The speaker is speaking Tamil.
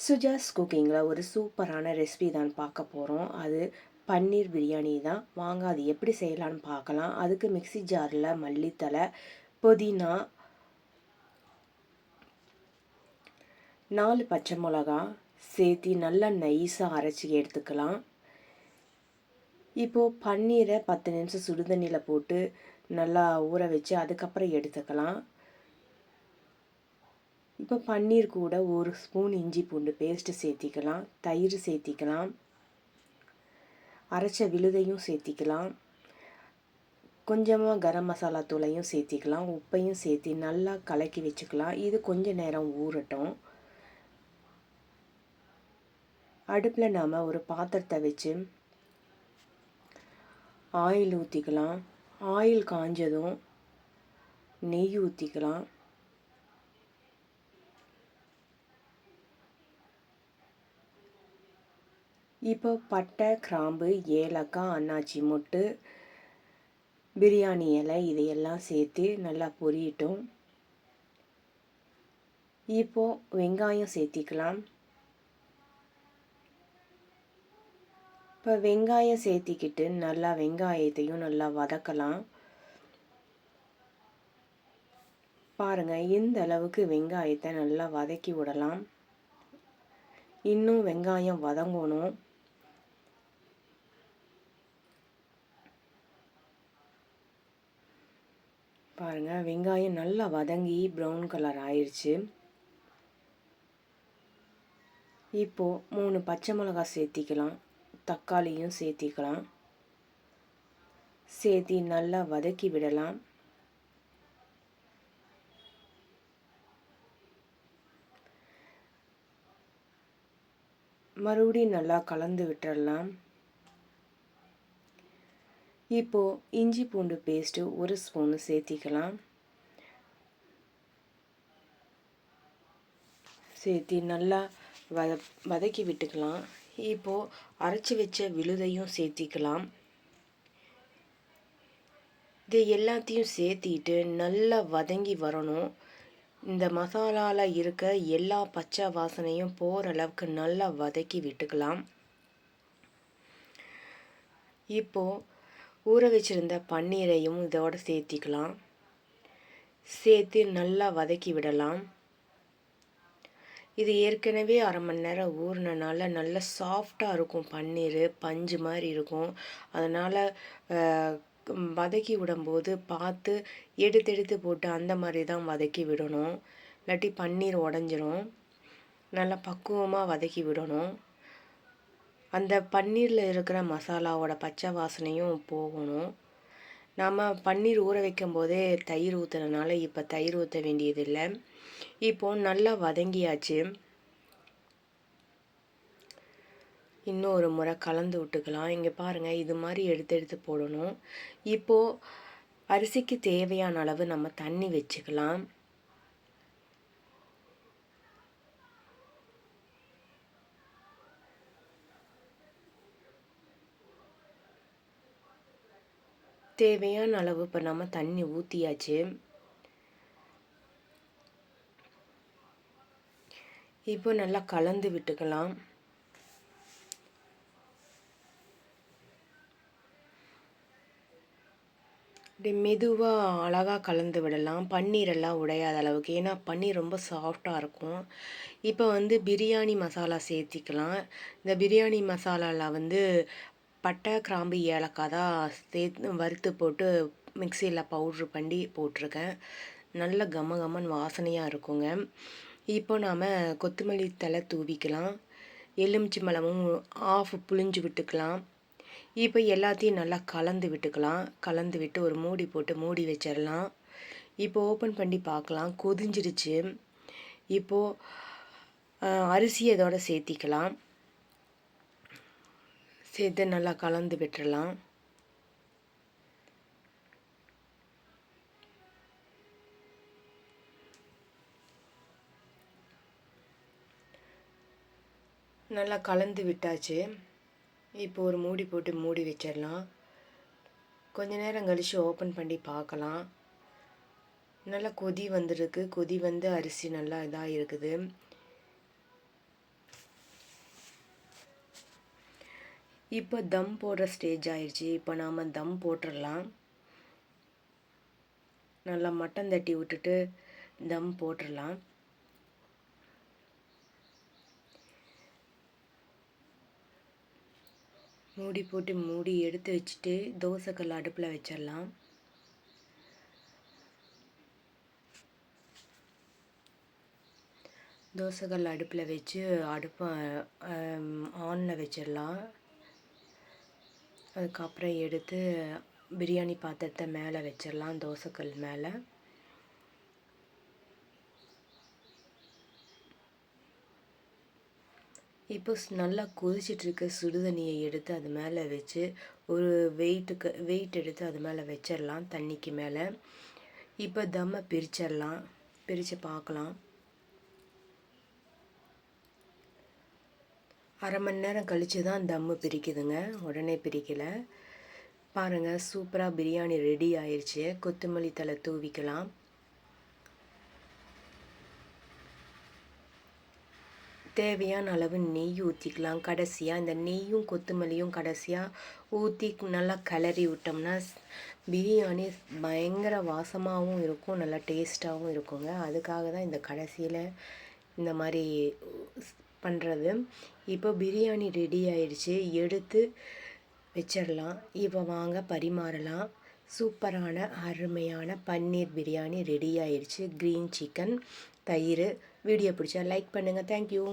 சுஜாஸ் குக்கிங்கில் ஒரு சூப்பரான ரெசிபி தான் பார்க்க போகிறோம். அது பன்னீர் பிரியாணி தான். வாங்க அது எப்படி செய்யலான்னு பார்க்கலாம். அதுக்கு மிக்ஸி ஜாரில் மல்லித்தழை, புதினா, 4 பச்சை மிளகா சேர்த்து நல்லா நைஸாக அரைச்சி எடுத்துக்கலாம். இப்போது பன்னீரை 10 நிமிஷம் சுடுதண்ணியில் போட்டு நல்லா ஊற வச்சு அதுக்கப்புறம் எடுத்துக்கலாம். இப்போ பன்னீர் கூட 1 ஸ்பூன் இஞ்சி பூண்டு பேஸ்ட்டு சேர்த்திக்கலாம், தயிர் சேர்த்திக்கலாம், அரைச்ச விழுதையும் சேர்த்திக்கலாம், கொஞ்சமாக கரம் மசாலா தூளையும் சேர்த்திக்கலாம், உப்பையும் சேர்த்தி நல்லா கலக்கி வச்சுக்கலாம். இது கொஞ்ச நேரம் ஊறட்டும். அடுப்பில் நாம் ஒரு பாத்திரத்தை வச்சு ஆயில் ஊற்றிக்கலாம். ஆயில் காஞ்சதும் நெய் ஊற்றிக்கலாம். இப்போ பட்டை, கிராம்பு, ஏலக்காய், அன்னாச்சி மொட்டு, பிரியாணி இலை இதையெல்லாம் சேர்த்து நல்லா பொரியட்டும். இப்போது வெங்காயம் சேர்த்திக்கலாம். இப்போ வெங்காயம் சேர்த்திக்கிட்டு நல்லா வெங்காயத்தையும் நல்லா வதக்கலாம். பாருங்கள், இந்த அளவுக்கு வெங்காயத்தை நல்லா வதக்கி விடலாம். இன்னும் வெங்காயம் வதங்கணும். பாருங்கள், வெங்காயம் நல்லா வதங்கி ப்ரௌன் கலர் ஆயிடுச்சு. இப்போது 3 பச்சை மிளகாய் சேர்த்திக்கலாம், தக்காளியும் சேர்த்திக்கலாம். சேர்த்தி நல்லா வதக்கி விடலாம். மறுபடியும் நல்லா கலந்து விட்டுடலாம். இப்போது இஞ்சி பூண்டு பேஸ்ட்டு 1 ஸ்பூனு சேர்த்திக்கலாம். சேர்த்தி நல்லா வதக்கி விட்டுக்கலாம். இப்போது அரைச்சி வச்ச விழுதையும் சேர்த்திக்கலாம். இது எல்லாத்தையும் சேர்த்திட்டு நல்லா வதங்கி வரணும். இந்த மசாலாவில் இருக்க எல்லா பச்சை வாசனையும் போகிற அளவுக்கு நல்லா வதக்கி விட்டுக்கலாம். இப்போது ஊற வச்சுருந்த பன்னீரையும் இதோடு சேர்த்திக்கலாம். சேர்த்து நல்லா வதக்கி விடலாம். இது ஏற்கனவே அரை மணி நேரம் ஊறினால நல்லா சாஃப்டாக இருக்கும். பன்னீர் பஞ்சு மாதிரி இருக்கும். அதனால் வதக்கி விடும்போது பார்த்து எடுத்து போட்டு அந்த மாதிரி தான் வதக்கி விடணும். இல்லாட்டி பன்னீர் உடஞ்சிரும். நல்லா பக்குவமாக வதக்கி விடணும். அந்த பன்னீரில் இருக்கிற மசாலாவோட பச்சை வாசனையும் போகணும். நாம் பன்னீர் ஊற வைக்கும் போதே தயிர் ஊற்றுறதுனால இப்போ தயிர் ஊற்ற வேண்டியதில்லை. இப்போது நல்லா வதங்கியாச்சு. இன்னும் ஒரு முறை கலந்து விட்டுக்கலாம். இங்கே பாருங்கள், இது மாதிரி எடுத்து போடணும். இப்போது அரிசிக்கு தேவையான அளவு நம்ம தண்ணி வச்சுக்கலாம். தேவையான அளவு இப்போ நம்ம தண்ணி ஊற்றியாச்சு. இப்போ நல்லா கலந்து விட்டுக்கலாம். மெதுவாக அழகாக கலந்து விடலாம். பன்னீரெல்லாம் உடையாத அளவுக்கு. ஏன்னா பன்னீர் ரொம்ப சாஃப்டாக இருக்கும். இப்போ பிரியாணி மசாலா சேர்த்திக்கலாம். இந்த பிரியாணி மசாலாவில் பட்டை, கிராம்பு, ஏலக்காய் தான் சேர்த்து வறுத்து போட்டு மிக்சியில் பவுட்ரு பண்ணி போட்டிருக்கேன். நல்ல கமகமன் வாசனையாக இருக்குங்க. இப்போ நாம் கொத்தமல்லி தழை தூவிக்கலாம். எலுமிச்சை பழமும் ஆஃப் புழிஞ்சு விட்டுக்கலாம். இப்போ எல்லாத்தையும் நல்லா கலந்து விட்டுக்கலாம். கலந்து விட்டு ஒரு மூடி போட்டு மூடி வச்சிடலாம். இப்போ ஓப்பன் பண்ணி பார்க்கலாம். கொதிஞ்சிருச்சு. இப்போது அரிசி இதோட சேர்த்திக்கலாம். சேர்த்து நல்லா கலந்து விட்டுடலாம். நல்லா கலந்து விட்டாச்சு. இப்போ ஒரு மூடி போட்டு மூடி வச்சிடலாம். கொஞ்ச நேரம் கழித்து ஓப்பன் பண்ணி பார்க்கலாம். நல்லா கொதி வந்துருக்கு. கொதி அரிசி நல்லா இதாக இருக்குது. இப்போ தம் போடுற ஸ்டேஜ் ஆயிடுச்சு. இப்போ நாம் தம் போட்டுடலாம். நல்லா மட்டன் தட்டி விட்டுட்டு தம் போட்டுடலாம். மூடி போட்டு மூடி எடுத்து வச்சுட்டு தோசைக்கல் அடுப்பில் வச்சிடலாம். தோசைக்கல் அடுப்பில் வச்சு அடுப்பை ஆனில் வச்சிடலாம். அதுக்கப்புறம் எடுத்து பிரியாணி பாத்திரத்தை மேலே வச்சிடலாம், தோசைக்கல் மேலே. இப்போ நல்லா கொதிச்சிட்ருக்க சுடுதண்ணியை எடுத்து அது மேலே வச்சு ஒரு வெயிட் எடுத்து அது மேலே வச்சிடலாம், தண்ணிக்கு மேலே. இப்போ தம்மை பிரிச்சிடலாம். பிரித்து பார்க்கலாம். அரை மணி நேரம் கழித்து தான் தம்மு பிரிக்குதுங்க, உடனே பிரிக்கலை. பாருங்கள், சூப்பராக பிரியாணி ரெடி ஆயிடுச்சு. கொத்தமல்லி தழை தூவிக்கலாம். தேவையான அளவு நெய் ஊற்றிக்கலாம். கடைசியாக இந்த நெய்யும் கொத்தமல்லியும் கடைசியாக ஊற்றி நல்லா கிளறி விட்டோம்னா பிரியாணி பயங்கர வாசமாகவும் இருக்கும், நல்லா டேஸ்ட்டாகவும் இருக்குங்க. அதுக்காக தான் இந்த கடைசியில் இந்த மாதிரி பண்ணுறது. இப்போ பிரியாணி ரெடி ஆயிடுச்சு, எடுத்து வச்சிடலாம். இப்போ வாங்க பரிமாறலாம். சூப்பரான அருமையான பன்னீர் பிரியாணி ரெடி ஆயிடுச்சு. க்ரீன் சிக்கன், தயிர். வீடியோ பிடிச்சா லைக் பண்ணுங்கள். தேங்க்யூ.